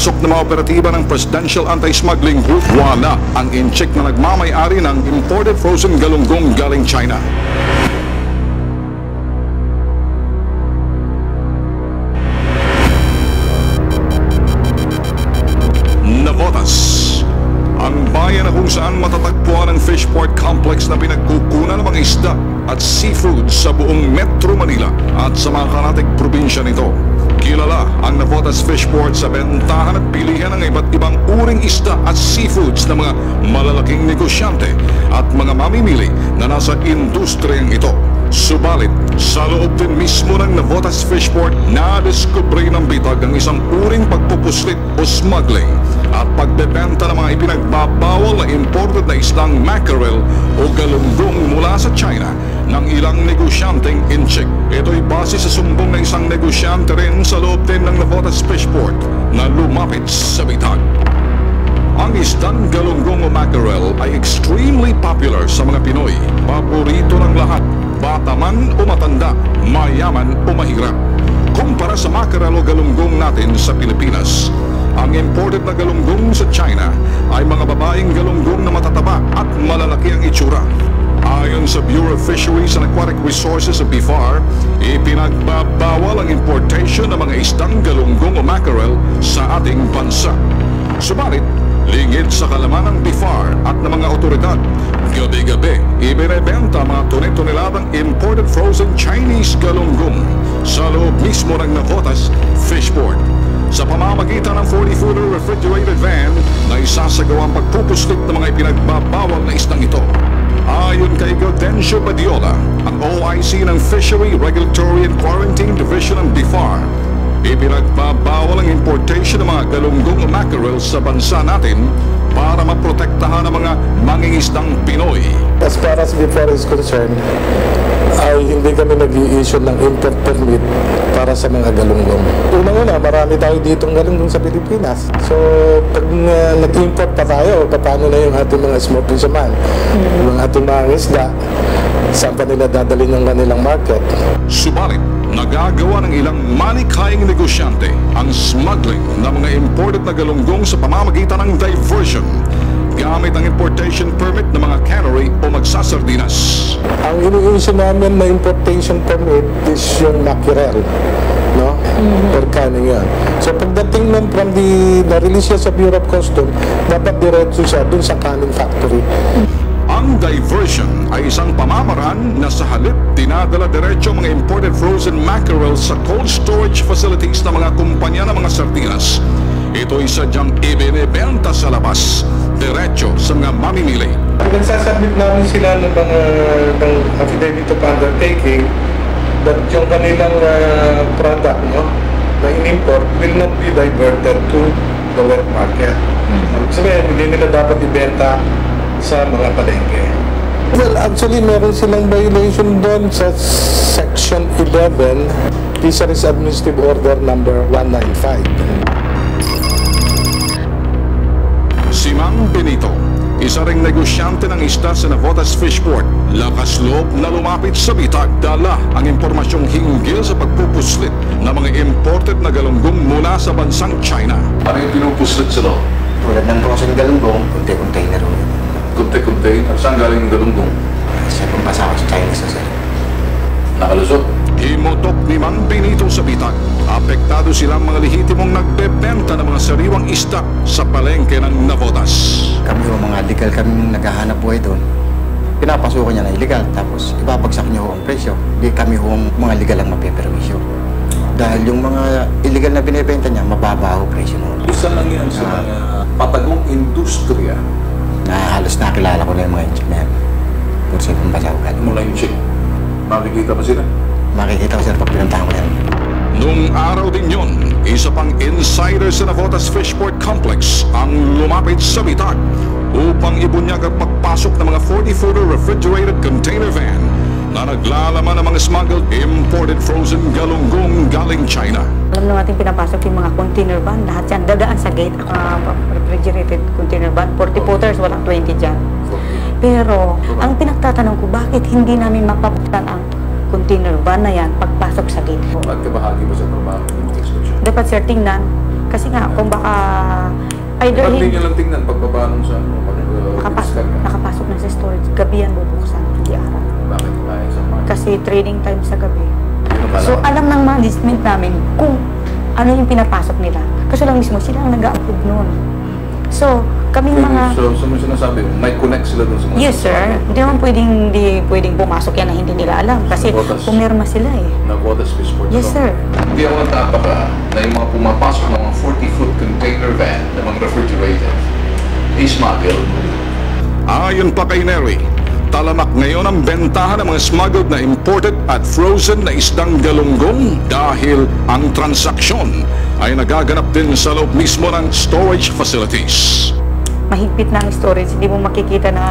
Pagpasok ng mga operatiba ng Presidential Anti-Smuggling Group, wala ang incheck na nagmamay-ari ng imported frozen galunggong galing China. Navotas, ang bayan na kung saan matatagpuan ang fishport complex na pinagkukunan ng mga isda at seafood sa buong Metro Manila at sa mga karatig probinsya nito. Kilala ang Navotas Fishport sa bentahan at pilihan ng iba't ibang uring isda at seafoods ng mga malalaking negosyante at mga mamimili na nasa industriyang ito. Subalit, sa loob din mismo ng Navotas Fishport, nadiskubre ng bitag ang isang uring pagpupuslit o smuggling at pagbebenta ng mga ipinagbabawal na imported na isdang mackerel o galunggong mula sa China ng ilang negosyanteng incheck. Ito'y base sa sumbong ng isang negosyante rin sa loob din ng Navotas Fishport na lumapit sa bitag. Ang isdang galunggong o mackerel ay extremely popular sa mga Pinoy. Paborito ng lahat, bata man o matanda, mayaman o mahirap. Kumpara sa mackerel o galunggong natin sa Pilipinas, ang imported na galunggong sa China ay mga babaeng galunggong na matataba at malalaki ang itsura. Ayon sa Bureau of Fisheries and Aquatic Resources of BIFAR, ipinagbabawal ang importation ng mga isdang galunggong o mackerel sa ating bansa. Subalit, lingid sa kalaman ng BIFAR at ng mga otoridad, gabi-gabi ibinebenta mga tone-toneladang imported frozen Chinese galunggong sa loob mismo ng Navotas Fishport sa pamamagitan ng 40-footer refrigerated van na isasagawa ang pagpupuslit ng mga ipinagbabawal na isdang ito. Ayon kay Gaudencio Badiola, ang OIC ng Fishery Regulatory and Quarantine Division ng BIFAR, ipinagbabawal ang importation ng mga galunggong o mackerel sa bansa natin para maprotektahan ang mga mangingisdang Pinoy. As far as BIFAR is concerned, ay hindi kami nag-i-issue ng import permit para sa mga galunggong. Unang-una, marami tayo ditong galunggong sa Pilipinas. So, pag nag-import pa tayo, paano na yung ating mga small fishermen? Yung ating mga isda, saan pa nila dadalhin yung kanilang market? Subalit, nagagawa ng ilang malikhaing negosyante ang smuggling ng mga imported na galunggong sa pamamagitan ng diversion gamit ang importation permit ng mga cannery o magsasardinas. Ang ini-issue namin na importation permit is yung mackerel, no? Per canning yan. So pagdating nun from na-release siya sa Bureau of Customs, dapat diretso siya dun sa canning factory. Ang diversion ay isang pamamaraan na sa halip dinadala diretso mga imported frozen mackerel sa cold storage facilities ng mga kumpanya ng mga sardinas. Ito'y sadyang ibinebenta sa labas, diretso sa mga mamimili. Nagsasubmit namin sila ng mga affidavit of undertaking that yung kanilang product, no, na in-import will not be diverted to the wet market. Sabihin, hindi nila dapat ibenta sa mga palengke. Well, actually, meron silang violation doon sa Section 11, Fisheries Administrative Order number 195. Si Mang Benito, isa ring negosyante ng isda sa Navotas Fishport, lakas loob na lumapit sa bitag, dala ang impormasyong hinggil sa pagpupuslit ng mga imported na galunggong mula sa bansang China. Ano yung pinupuslit sa loob? Tulad ng frozen galunggong, container. Container? Saan galing yung galunggong? Sa pampasawa sa Chinese na sir. Nakalusot? Himotok ni Mang Benito sa bitag. Apektado silang mga lehitimong nagbebenta ng mga sariwang isda sa palengke ng Navotas. Kami ho, mga legal kami naghahanap buhay doon. Pinapasukan niya na illegal, tapos ibabagsak niyo ho ang presyo. Di kami ho mga legal ang mapipermisyo. Dahil yung mga illegal na binibenta niya, mababa ho presyo mo. Isa lang yan sa mga patagong industriya. Na halos nakilala ko na yung mga inchik na yan. Puro sa pampasawa galing. Mula inchik, makikita ba sila? Makikita ko sir pag pinuntahan ko yan. Noong araw din yon, isa pang insider sa Navotas Fishport Complex ang lumapit sa bitag upang ibunyag at magpasok ng mga 40-footer refrigerated container van na naglalaman ng mga smuggled imported frozen galunggong galing China. Alam naman natin pinapasok yung mga container van, lahat yan dadaan sa gate, refrigerated container van, 40 footers, walang 20 dyan. Pero ang pinagtatanong ko, bakit hindi namin mapabutan ang container van na yan pagpasok sa gate? At kabahagi mo sa trabaho ng inspection? Dapat sir, tingnan Kasi nga, kung baka either Ba't di nyo lang tingnan pagbaba nung sa nakapasok na sa storage, gabi yan bubuksan, hindi araw. Bakit tayo sa mga? Kasi trading time sa gabi. Yun ang So, kalaman. alam ng management namin kung ano yung pinapasok nila. Kasi lang mismo, sila ang nag-a-approve nun. So, kaming mga... So, mo sinasabi, may connect sila dun sa mga... Yes, sir. Hindi naman pwedeng pumasok yan na hindi nila alam. Kasi Botas. pumirma sila eh. Navotas Fishport. Yes, sir. Hindi ako nagtataka na yung mga pumapasok ng mga 40-foot container van na mga refrigerated is smuggled. Ayon pa kay Neri, talamak ngayon ang bentahan ng mga smuggled na imported at frozen na isdang galunggong dahil ang transaksyon ay nagaganap din sa loob mismo ng storage facilities. Mahigpit na ang storage. Hindi mo makikita na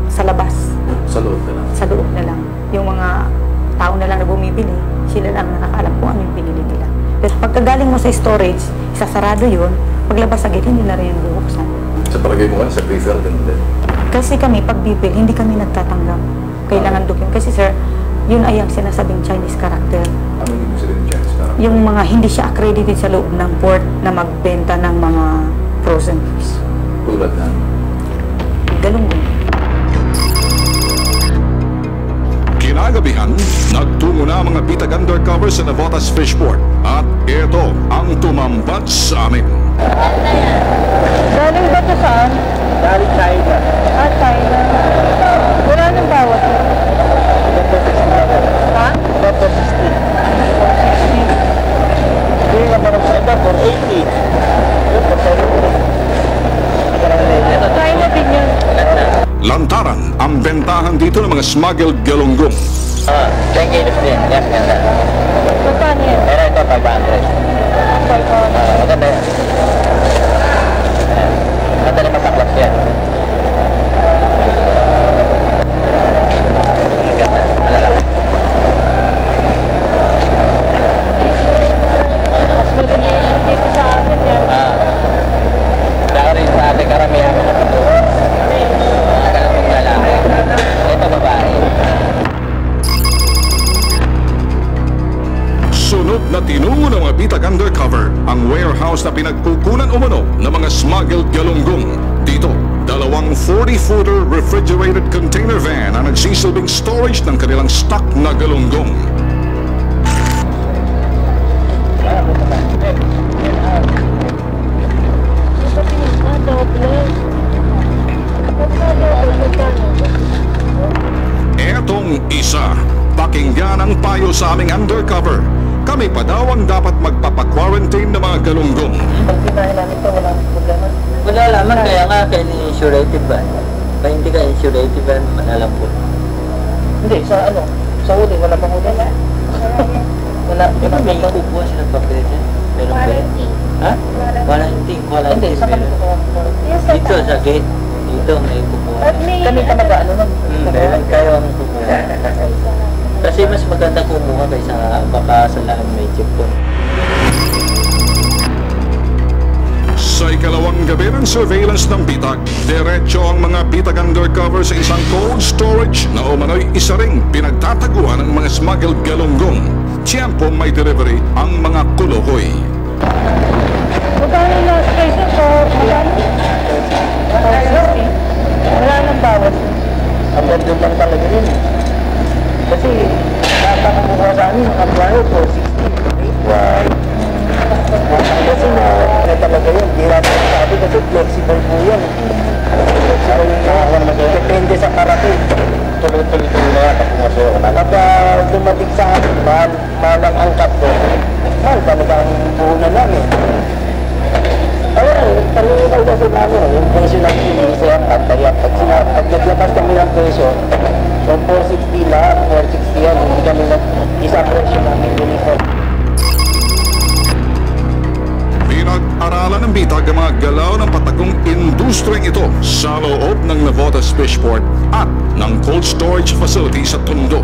sa labas. Sa loob na lang. Sa loob na lang. Yung mga tao na lang na bumibili, sila lang nakakaalam kung ano yung binili nila. Pero pagkagaling mo sa storage, isasarado yun, paglabas sa gate, hindi na rin yung bubuksan. Sa palagay mo sa prefer din din. Kasi kami, pag bibili, hindi kami nagtatanggap. Kailangan document. Kasi sir, yun ay ang sinasabing Chinese character. Ano yung sabihin dyan? Yung mga hindi siya accredited sa loob ng port na magbenta ng mga frozen fish. Tulad na. Galunggong. Kinagabihan, nagtungo na ang mga bitag undercover sa Navotas Fishport at ito ang tumambad sa amin. Galing ba ito saan? Dari China. Ah, China. Wala nang bawat. Ha? Dapat 60. Hindi naman ang China for 80. Yun, for 70. China din yan. Lantaran ang bentahan dito ng mga smuggled galunggong. 10 kilos din. Yes, ganda. Magkano yan? Pero ito, 500. Maganda yan. Madali masaklas yan. Maganda. Malalaki. Mas maganda yan dito sa amin yan. Kaya rin sa ating karamihan na ito. Magalang lalaki. Ito babae. Sunod na tinungo ng mga bitag undercover ang warehouse na pinagkukunan umano ng mga smuggled galunggong. Dito, 2 40-footer refrigerated container van ang nagsisilbing storage ng kanilang stock na galunggong. Etong isa, pakinggan ang payo sa aming undercover. Kami pa daw ang dapat magpapa-quarantine ng mga galunggong. Pag kinain namin ito, walang problema. Wala laman, kaya nga kayo insurated ba? Kaya hindi ka insurated ba, manalam po. Hindi, sa ano? Sa huli, wala pang huli. Wala, may kukuha silang papel dyan. Meron ba yun? Ha? Wala, hindi. Hindi, sa kanila kukuha. Dito, sa gate. Dito, may kukuha. Kami ka mag-ano nun? Meron kayo ang kukuha. Kasi mas maganda kumuha kaysa baka sa lahat may checkpoint. Sa ikalawang gabi ng surveillance ng bitag, diretso ang mga bitag undercover sa isang cold storage na umano'y isa ring pinagtataguan ng mga smuggled galunggong. Tiyempo may delivery ang mga kulokoy. Magkano na station ko? Wala nang bawat. Ang ganda lang talaga yun. Kasi nakakakuha sa amin, nakabayo po, 60. Wow. Kasi na talaga yun, di natin sabi kasi flexible po yun. Flexible yun na, depende sa karate. Tuloy-tuloy na yata pumasok. Kapag dumating sa akin, mahal ang angkat ko. Mahal talaga ang puhunan namin. Ayun, talinaw kasi namin, yung presyo ng pinisa yan, kaya pag naglabas kami ng presyo, so 460 lahat, 460 yan, hindi kami isa presyo namin deliver. Pinag-aralan ng bitag ang mga galaw ng patagong industriyang ito sa loob ng Navotas Fishport at ng cold storage facility sa Tondo.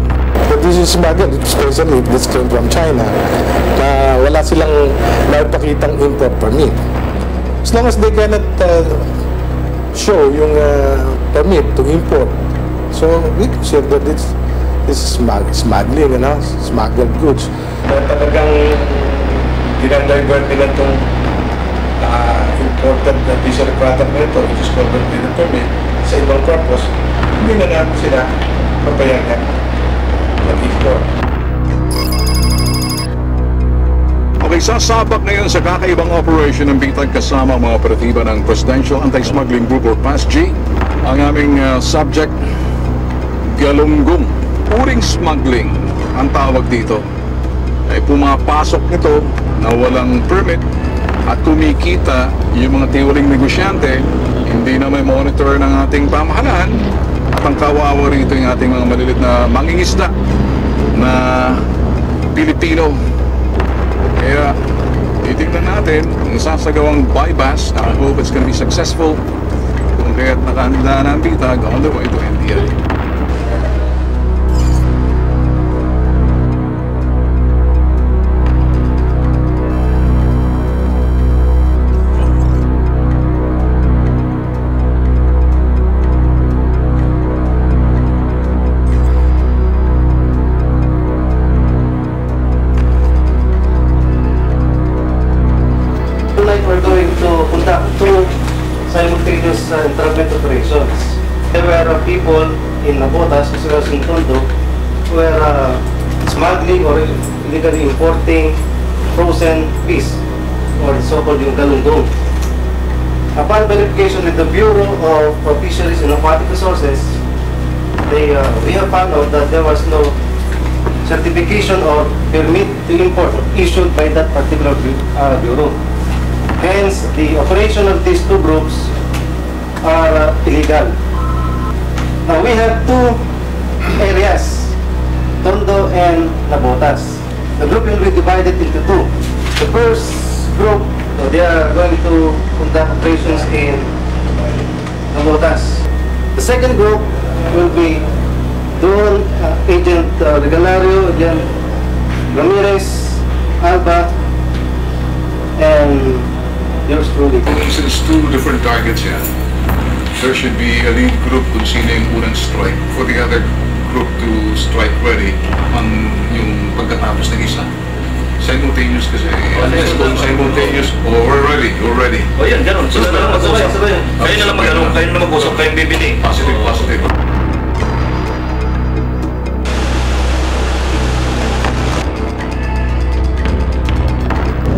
But this is smuggled, especially if this came from China, na wala silang naipakitang import permit. As long as they cannot show yung permit to import, so we consider that this is smuggling, smuggled goods. Talagang dinadivert nila itong imported na fishery product na ito, which is converted to permit, sa ibang purpose, hindi na natin sila papayagan mag-import. Okay, sasabak ngayon sa kakaibang operation ng bitag kasama ang mga operatiba ng Presidential Anti-Smuggling Group or PASG. Ang aming subject, galunggong. Uring smuggling ang tawag dito. Ay pumapasok ito na walang permit at kumikita yung mga tiwaling negosyante, hindi na may monitor ng ating pamahalaan at ang kawawa rito yung ating mga malilit na mangingisda na Pilipino. Kaya titignan natin ang sasagawang bypass. I hope it's gonna be successful kung kaya't nakahanda na ang bitag on the way to NDI. Tonight we're going to conduct two simultaneous entrapment operations. There were people in Navotas as well as in Tondo who were smuggling or illegally importing frozen fish or so-called yung galunggong. Upon verification with the Bureau of Fisheries and Aquatic Resources, we have found out that there was no certification or permit to import issued by that particular bureau. Hence, the operation of these two groups are illegal. Now, we have two areas, Tondo and Navotas. The group will be divided into two. The first group, they are going to conduct operations in Navotas. The second group will be doon Agent Regalario, Agent Ramirez, Alba, and yours truly. Since two different targets yan, there should be a lead group kung sino yung unang strike for the other group to strike ready on yung pagkatapos ng isa. Simultaneous kasi. Unless kung simultaneous, we're ready. O yan, ganun. Sila na lang mag-usap. Kayo na lang mag-usap, kayo na mag-usap, kayong bibili. Positive.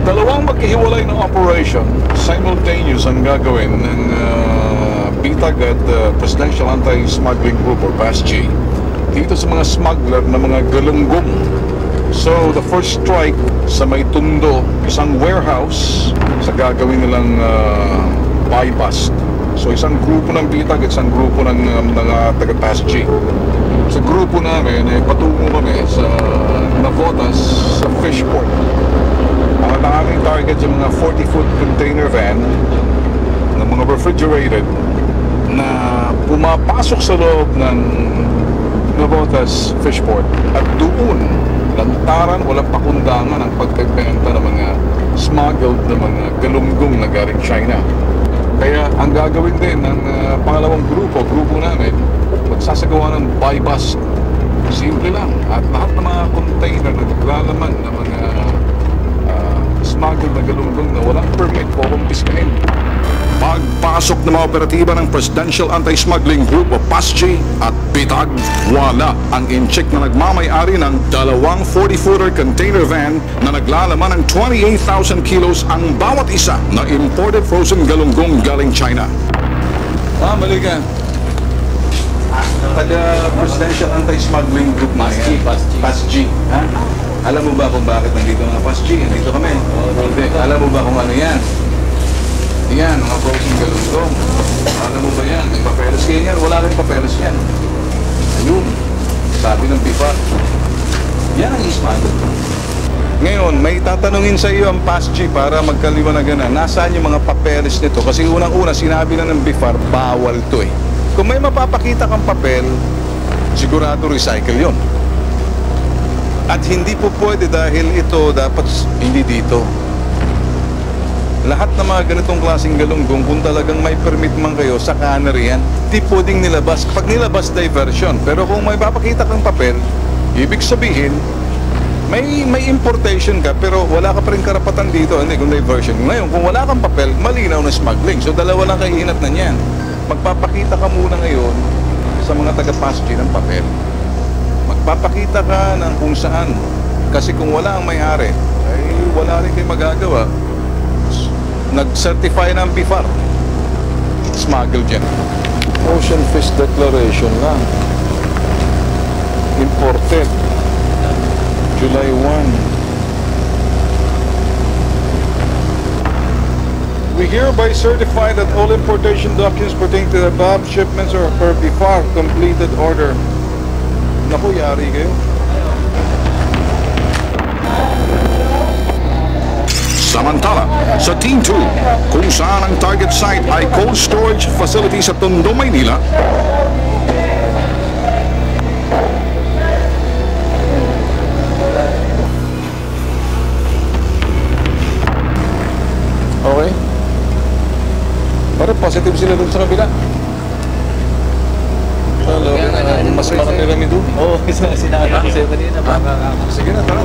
Dalawang maghihiwalay na operation, simultaneous ang gagawin ng bitag at Presidential Anti-Smuggling Group or PASG dito sa mga smuggler na mga galunggong. So, the first strike sa may Tondo, isang warehouse sa gagawin nilang buy-bust. So, isang grupo ng bitag at isang grupo ng mga taga-PASG. Sa grupo namin, patungo kami sa Navotas sa Fishport. Ang aming target yung mga 40-foot container van na mga refrigerated na pumapasok sa loob ng Navotas Fishport at doon lantaran, walang pakundangan ang pagkagbenta ng mga smuggled na mga galunggong na galing China. Kaya ang gagawin din ng pangalawang grupo namin, magsasagawa ng buy-bust. Simple lang. At lahat ng mga container na naglalaman ng mga smuggled na galunggong na walang permit po kumpiskahin. Pagpasok ng mga operatiba ng Presidential Anti-Smuggling Group o PASG at bitag, wala ang incheck na nagmamay-ari ng dalawang 40-footer container van na naglalaman ng 28,000 kilos ang bawat isa na imported frozen galunggong galing China. Mali ka. Presidential Anti-Smuggling Group na yan. PASG. Ha? Alam mo ba kung bakit nandito mga PASG? Nandito kami. Hindi. Alam mo ba kung ano yan? Yan, mga frozen galunggong. Alam mo ba yan? May papeles kayo yan? Wala rin papeles yan. Ayun. Sabi ng BIFAR. Yan ang ismagod. Ngayon, may tatanungin sa iyo ang PASG para magkaliwanagan na. Nasaan yung mga papeles nito? Kasi unang-una, sinabi na ng BIFAR, bawal to eh. Kung may mapapakita kang papel, sigurado recycle yon. At hindi po pwede dahil ito dapat hindi dito. Lahat ng mga ganitong klaseng galunggong, kung talagang may permit man kayo, sa cannery yan, di pwedeng nilabas. Pag nilabas, diversion. Pero kung may papakita kang papel, ibig sabihin, May importation ka pero wala ka pa rin karapatan dito, hindi kung diversion. Ngayon, kung wala kang papel, malinaw na smuggling. So dalawa lang kahinat na niyan. Magpapakita ka muna ngayon sa mga taga-pasture ng papel. Magpapakita ka ng kung saan. Kasi kung wala ang may-ari, ay wala rin kayo magagawa. Nag-certify ng BIFAR. Smuggle dyan. Ocean Fish Declaration lang. Imported. July 1. We hereby certify that all importation documents pertaining to the above shipments are per BIFAR completed order. Naku, yari kayo. Samantala, sa Team 2, kung saan ang target site ay cold storage facility sa Tondo, Maynila, okay. Parang positive sila dun sa kabila. Hello. Mas marami doon. Oo, sinabi ko sa'yo kanina. Sige na, tara.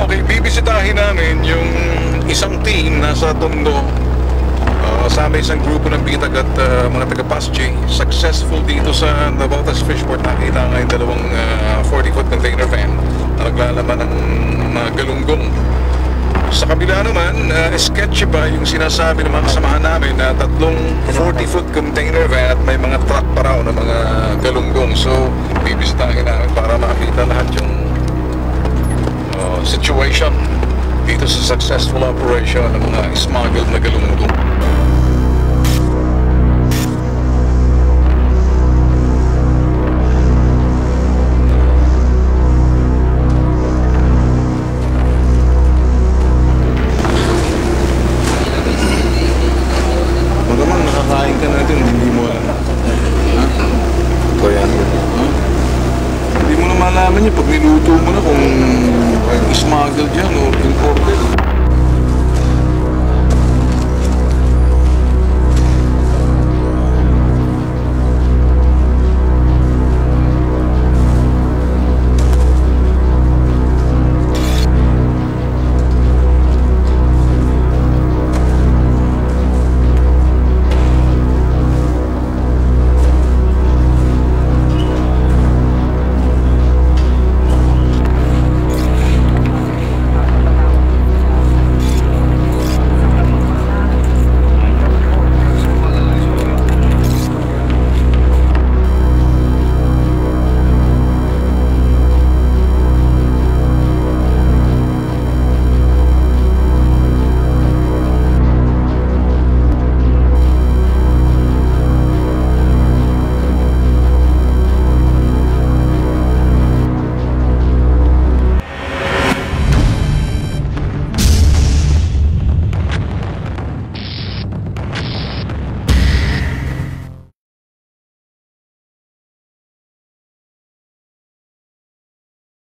Okay, bibisitahin namin yung isang team nasa Tondo. Kasama isang grupo ng bitag at mga taga-pasture. Successful dito sa Navotas Fishport. Nakita nga yung dalawang 40-foot container van na naglalaman ng mga galunggong. Sa kabila naman, sketchy ba yung sinasabi ng mga kasamahan namin na tatlong 40-foot container van at may mga truck pa raw na mga galunggong. So, bibisitahin namin para makita lahat yung situation dito sa successful operation ng mga smuggled na galunggong. Magamang nakakain ka natin, hindi mo alam. Ha? Kaya hindi mo na malaman yun pag niluto mo na kung smuggled yan o imported.